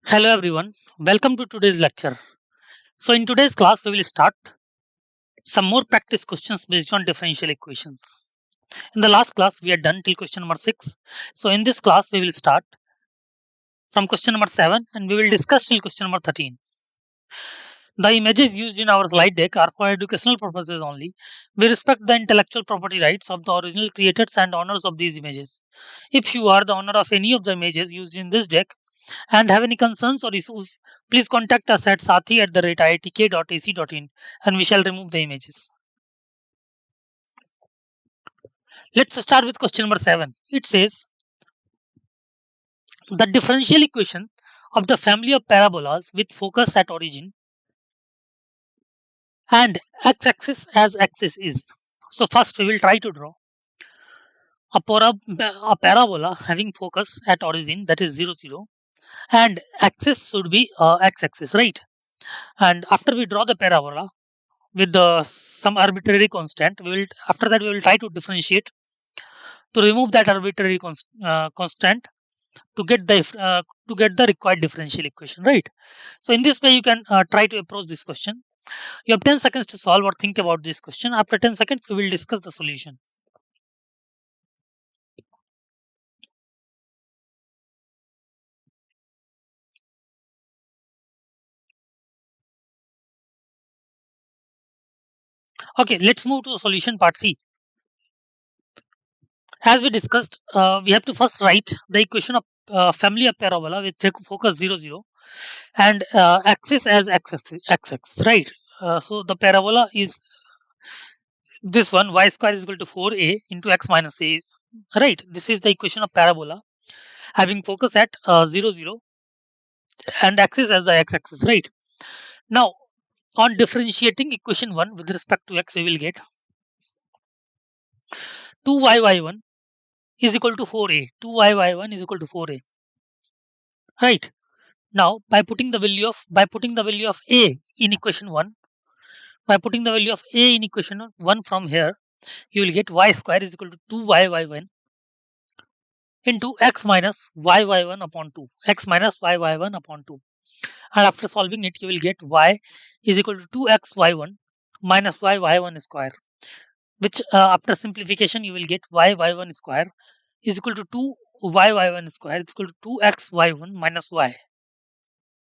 Hello everyone, welcome to today's lecture. So in today's class we will start some more practice questions based on differential equations. In the last class we had done till question number 6. So in this class we will start from question number 7 and we will discuss till question number 13. The images used in our slide deck are for educational purposes only. We respect the intellectual property rights of the original creators and owners of these images. If you are the owner of any of the images used in this deck and have any concerns or issues, please contact us at sathi@iitk.ac.in and we shall remove the images. Let's start with question number 7. It says the differential equation of the family of parabolas with focus at origin and x-axis as axis is. So first we will try to draw a parabola having focus at origin, that is 0 0, and axis should be x-axis, right? And after we draw the parabola with some arbitrary constant, we will after that we will try to differentiate to remove that arbitrary constant to get the required differential equation, right? So in this way you can try to approach this question. You have 10 seconds to solve or think about this question. After 10 seconds we will discuss the solution. Okay, let's move to the solution part C. As we discussed, we have to first write the equation of family of parabola with focus 0 0 and axis as x-axis, right? So the parabola is this one, y square is equal to 4a into x minus a, right? This is the equation of parabola having focus at 0 0 and axis as the x-axis, right? Now on differentiating equation 1 with respect to x, we will get 2y1 is equal to 4a. 2y1 is equal to 4a, right? Now by putting the value of a in equation 1, by putting the value of a in equation 1 from here, you will get y square is equal to 2y1 into x minus y1 upon 2, x minus y1 upon 2. And after solving it, you will get y is equal to 2xy1 minus y1 square, which after simplification you will get y1 square is equal to 2y1 square is equal to 2xy1 minus y,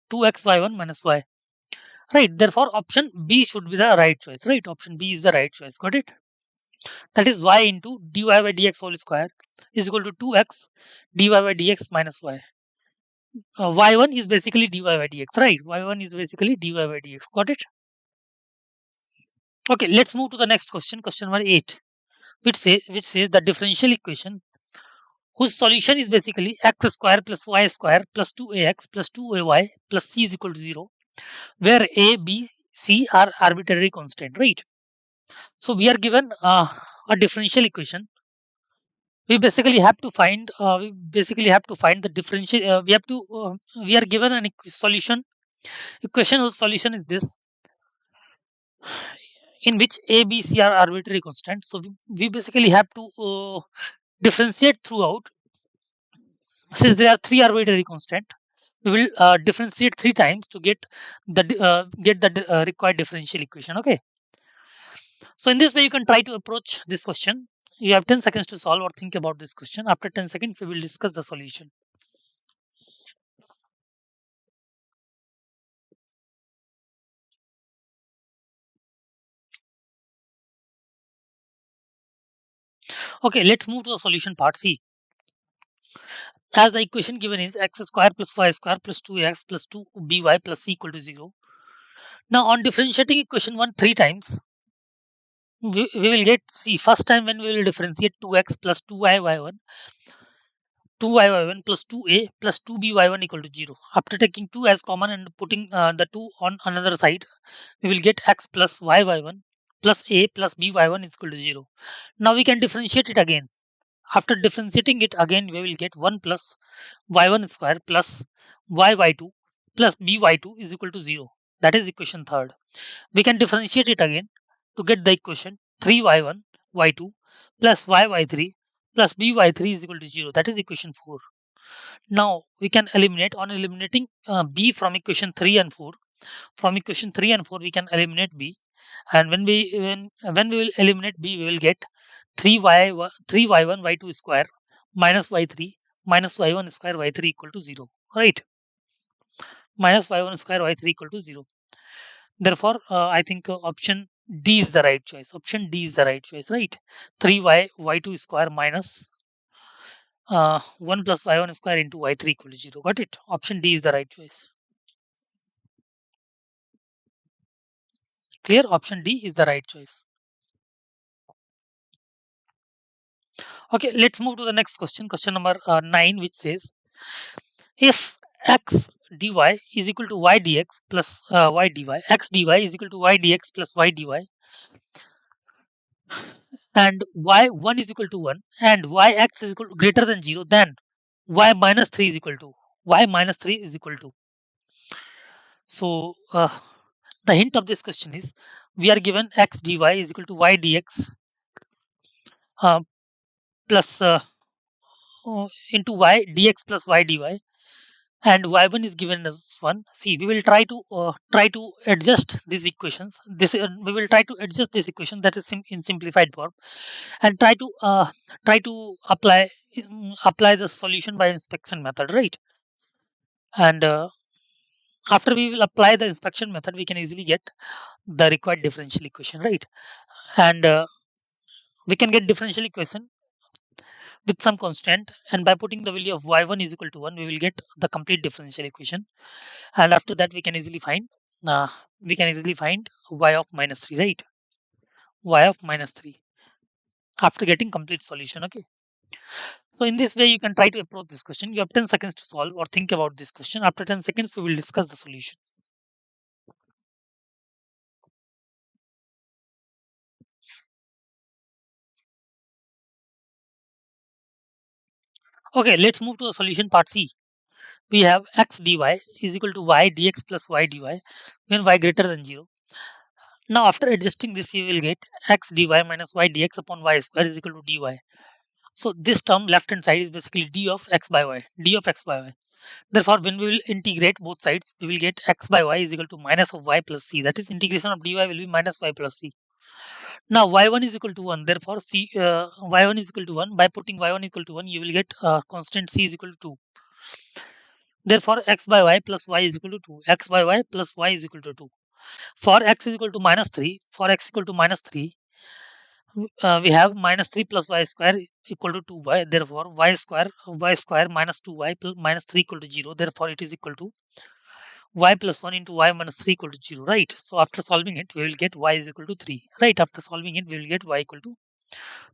2xy1 minus y. Right. Therefore, option B should be the right choice. Right. Option B is the right choice. Got it? That is y into dy by dx whole square is equal to 2x dy by dx minus y. Y1 is basically dy by dx. Right. Y1 is basically dy by dx. Got it? Okay. Let's move to the next question. Question number 8, which says the differential equation whose solution is basically x square plus y square plus 2ax plus 2ay plus c is equal to 0, where a, b, c are arbitrary constant, right? So we are given a differential equation. We basically have to find the differential. We are given an solution equation whose solution is this, in which a, b, c are arbitrary constant. So we basically have to differentiate throughout. Since there are three arbitrary constant, we will differentiate three times to get the required differential equation. Okay. So in this way, you can try to approach this question. You have 10 seconds to solve or think about this question. After 10 seconds, we will discuss the solution. Okay, let's move to the solution part C. As the equation given is x square plus y square plus 2x plus 2by plus c equal to 0. Now on differentiating equation 1 three times, we will get c. First time when we will differentiate 2x plus 2y1 plus 2a plus 2by1 equal to 0. After taking 2 as common and putting the 2 on another side, we will get x plus y1 plus a plus by1 is equal to 0. Now we can differentiate it again. After differentiating it again, we will get 1 plus y1 square plus y2 plus by2 is equal to 0. That is equation third. We can differentiate it again to get the equation 3y1 y2 plus y3 plus by3 is equal to 0. That is equation 4. Now we can eliminate on eliminating b from equation 3 and 4. From equation 3 and 4 we can eliminate b, and when we will eliminate b, we will get 3y1 y2 square minus y3 minus y1 square y3 equal to 0, right? Minus y1 square y3 equal to 0. Therefore, I think option D is the right choice. Option D is the right choice, right? 3y y2 square minus 1 plus y1 square into y3 equal to 0. Got it? Option D is the right choice. Clear? Option D is the right choice. Okay, let's move to the next question. Question number 9, which says, if x dy is equal to y dx plus y dy, x dy is equal to y dx plus y dy, and y1 is equal to 1 and yx is equal to greater than 0, then y minus 3 is equal to y minus 3 is equal to. So the hint of this question is, we are given x dy is equal to y dx uh, plus into y dx plus y dy, and y1 is given as 1. See, we will try to adjust these equations. We will try to adjust this equation, that is in simplified form, and try to apply the solution by inspection method, right? And after we will apply the inspection method, we can easily get the required differential equation, right? And we can get differential equation with some constant, and by putting the value of y1 is equal to 1, we will get the complete differential equation. And after that, uh, we can easily find y of minus 3, right? Y of minus 3 after getting complete solution. Okay, so in this way you can try to approach this question. You have 10 seconds to solve or think about this question. After 10 seconds, we will discuss the solution. Okay, let's move to the solution part C. We have x dy is equal to y dx plus y dy when y greater than 0. Now after adjusting this, you will get x dy minus y dx upon y square is equal to dy. So this term left hand side is basically d of x by y, d of x by y. Therefore, when we will integrate both sides, we will get x by y is equal to minus of y plus c. That is, integration of dy will be minus y plus c. Now y1 is equal to 1. Therefore, y1 is equal to 1. By putting y1 equal to 1, you will get constant c is equal to 2. Therefore, x by y plus y is equal to 2. X by y plus y is equal to 2. For x is equal to minus 3, for x equal to minus 3, we have minus 3 plus y square equal to 2y. Therefore, y square minus 2y plus minus 3 equal to 0. Therefore, it is equal to y plus 1 into y minus 3 equal to 0, right? So after solving it, we will get y is equal to 3, right? After solving it, we will get y equal to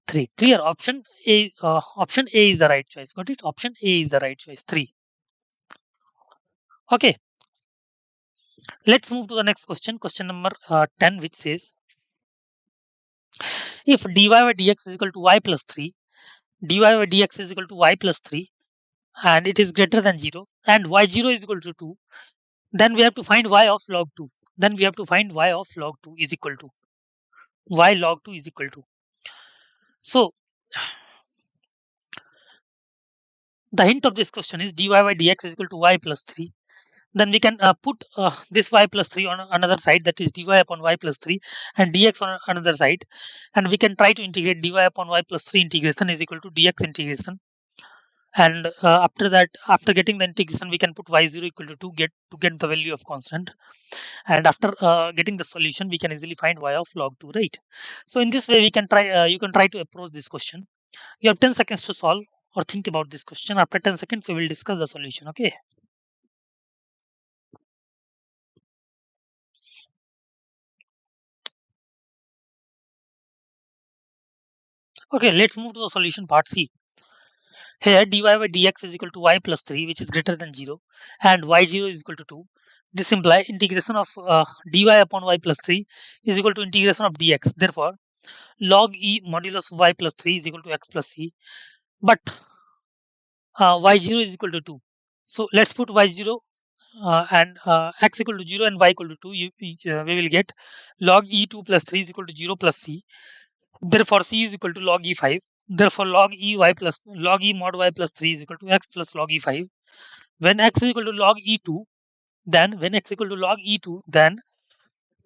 3. Clear? Option A is the right choice. Got it? Option A is the right choice. 3. Okay. Let's move to the next question. Question number 10, which says, if dy by dx is equal to y plus 3, dy by dx is equal to y plus 3, and it is greater than 0, and y0 is equal to 2, then we have to find y of log 2. Then we have to find y of log 2 is equal to y log 2 is equal to. So the hint of this question is dy by dx is equal to y plus 3. Then we can put this y plus 3 on another side, that is dy upon y plus 3, and dx on another side, and we can try to integrate dy upon y plus 3 integration is equal to dx integration. And after that, after getting the integration, we can put y0 equal to 2 to get the value of constant. And after getting the solution, we can easily find y of log 2, right? So in this way, we can try you can try to approach this question. You have 10 seconds to solve or think about this question. After 10 seconds, we will discuss the solution. Okay. Okay, let's move to the solution part C. Here dy by dx is equal to y plus 3, which is greater than 0, and y0 is equal to 2. This implies integration of dy upon y plus 3 is equal to integration of dx. Therefore, log e modulus of y plus 3 is equal to x plus c. But y0 is equal to 2. So let's put y0 and x equal to 0 and y equal to 2. We will get log e2 plus 3 is equal to 0 plus c. Therefore, c is equal to log e5. Therefore, log e mod y plus 3 is equal to x plus log e5. When x is equal to log e2, then when x equal to log e2, then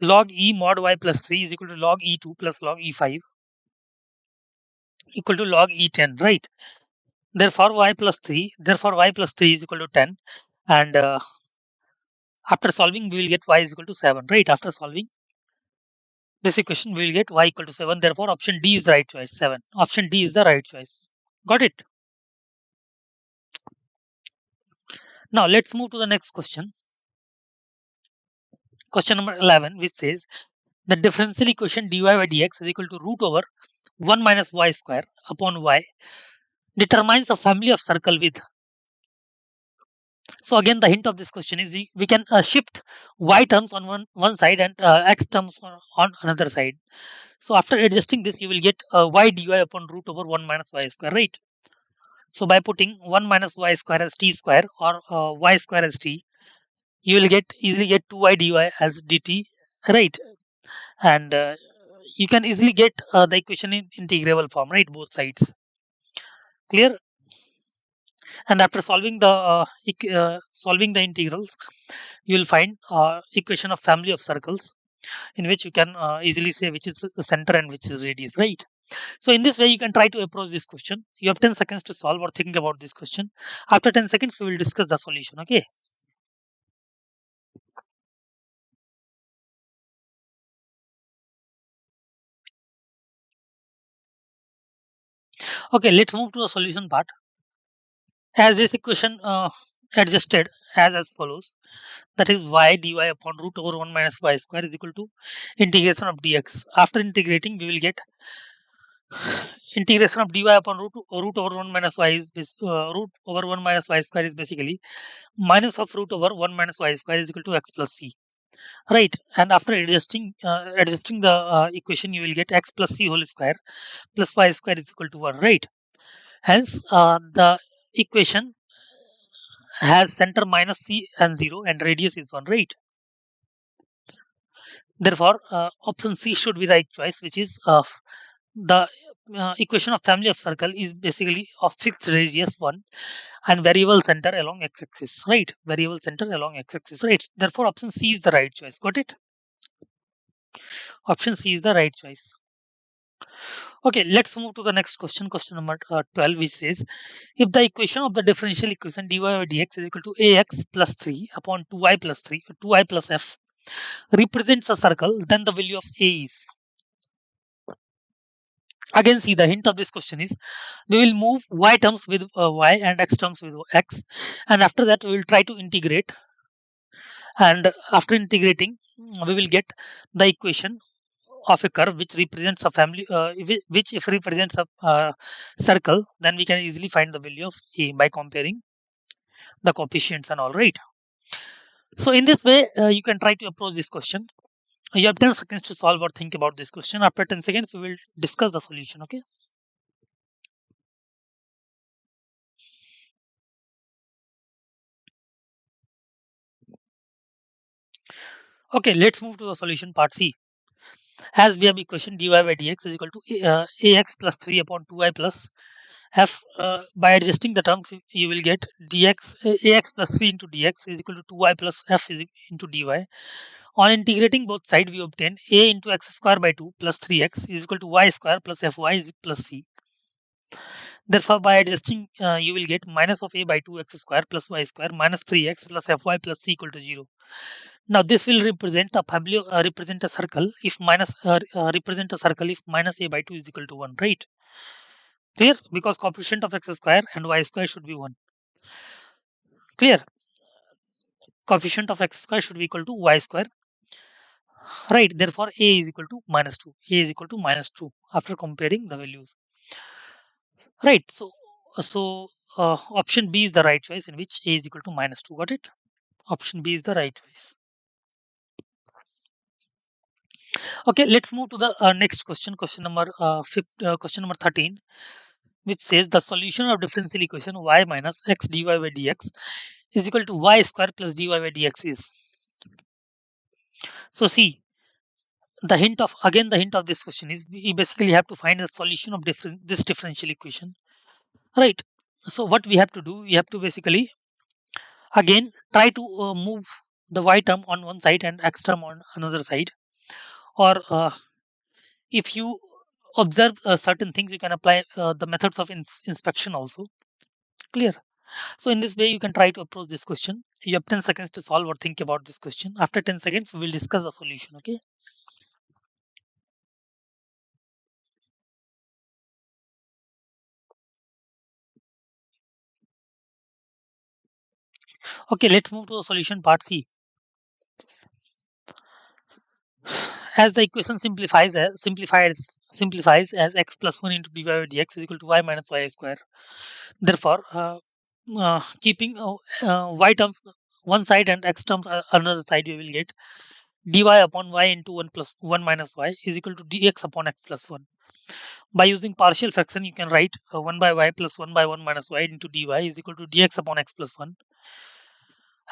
log e mod y plus 3 is equal to log e2 plus log e5 equal to log e10, right? Therefore, y plus 3 is equal to 10. And after solving, we will get y is equal to 7, right? After solving this equation, we will get y equal to 7. Therefore, option D is the right choice, 7. Option D is the right choice. Got it? Now, let's move to the next question. Question number 11, which says the differential equation dy by dx is equal to root over 1 minus y square upon y determines a family of circle with. So again, the hint of this question is we can shift y terms on one side and x terms on another side. So after adjusting this, you will get y dy upon root over 1 minus y square, right? So by putting 1 minus y square as t square or y square as t, you will easily get 2y dy as dt, right? And you can easily get the equation in integrable form, right? Both sides. Clear? And after solving the integrals, you will find equation of family of circles in which you can easily say which is the center and which is radius, right? So in this way, you can try to approach this question. You have 10 seconds to solve or think about this question. After 10 seconds, we will discuss the solution. Okay. Okay, let's move to the solution part. As this equation adjusted as follows, that is y dy upon root over 1 minus y square is equal to integration of dx. After integrating, we will get integration of dy upon root over 1 minus y is root over 1 minus y square is basically minus of root over 1 minus y square is equal to x plus c, right? And after adjusting the equation, you will get x plus c whole square plus y square is equal to 1, right? Hence the equation has center minus c and 0 and radius is 1, right? Therefore, option C should be the right choice, which is the equation of family of circle is basically of fixed radius 1 and variable center along x-axis, right? Variable center along x-axis, right? Therefore, option C is the right choice. Got it? Option C is the right choice. Okay, let's move to the next question, question number 12, which says if the equation of the differential equation dy by dx is equal to ax plus 3 upon 2y plus 3, 2y plus f represents a circle, then the value of a is. Again, see the hint of this question is we will move y terms with y and x terms with x, and after that we will try to integrate, and after integrating we will get the equation of a curve which represents a family which if represents a circle, then we can easily find the value of a by comparing the coefficients and all, right? So in this way you can try to approach this question. You have 10 seconds to solve or think about this question. After 10 seconds we will discuss the solution. Okay. Okay, let's move to the solution part C. As we have equation dy by dx is equal to ax plus 3 upon 2y plus f. By adjusting the terms, you will get dx ax plus 3 into dx is equal to 2y plus f into dy. On integrating both sides, we obtain a into x square by 2 plus 3x is equal to y square plus fy is plus c. Therefore, by adjusting, you will get minus of a by 2x square plus y square minus 3x plus fy plus c equal to 0. Now this will represent a family, represent a circle if minus represent a circle if minus a by 2 is equal to 1, right? Clear? Because coefficient of x square and y square should be 1. Clear? Coefficient of x square should be equal to y square, right? Therefore, a is equal to minus 2. A is equal to minus 2 after comparing the values, right? So option B is the right choice in which a is equal to minus 2. Got it? Option B is the right choice. Okay, let's move to the next question, question number question number 13, which says the solution of differential equation y minus x dy by dx is equal to y square plus dy by dx is. So see, the hint of this question is we basically have to find the solution of this differential equation, right? So what we have to do, we have to basically again try to move the y term on one side and x term on another side, or if you observe certain things, you can apply the methods of inspection also. Clear? So in this way you can try to approach this question. You have 10 seconds to solve or think about this question. After 10 seconds we will discuss the solution. Okay. Okay, let's move to the solution part C. As the equation simplifies as x plus 1 into dy by dx is equal to y minus y square. Therefore, keeping y terms one side and x terms another side, you will get dy upon y into 1 plus 1 minus y is equal to dx upon x plus 1. By using partial fraction, you can write 1 by y plus 1 by 1 minus y into dy is equal to dx upon x plus 1.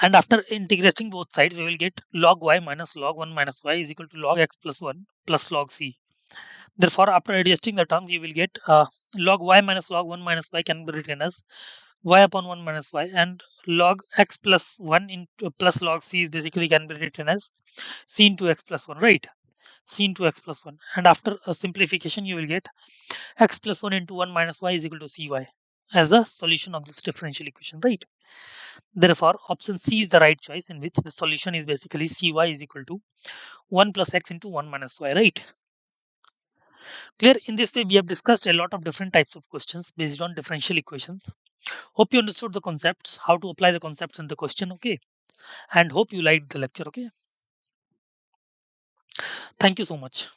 And after integrating both sides, we will get log y minus log 1 minus y is equal to log x plus 1 plus log c. Therefore, after adjusting the terms, you will get log y minus log 1 minus y can be written as y upon 1 minus y, and log x plus 1 into plus log c is basically can be written as c into x plus 1, right? C into x plus 1. And after a simplification, you will get x plus 1 into 1 minus y is equal to cy as the solution of this differential equation, right? Therefore, option C is the right choice, in which the solution is basically cy is equal to 1 plus x into 1 minus y, right? Clear? In this way, we have discussed a lot of different types of questions based on differential equations. Hope you understood the concepts, how to apply the concepts in the question, okay? And hope you liked the lecture, okay? Thank you so much.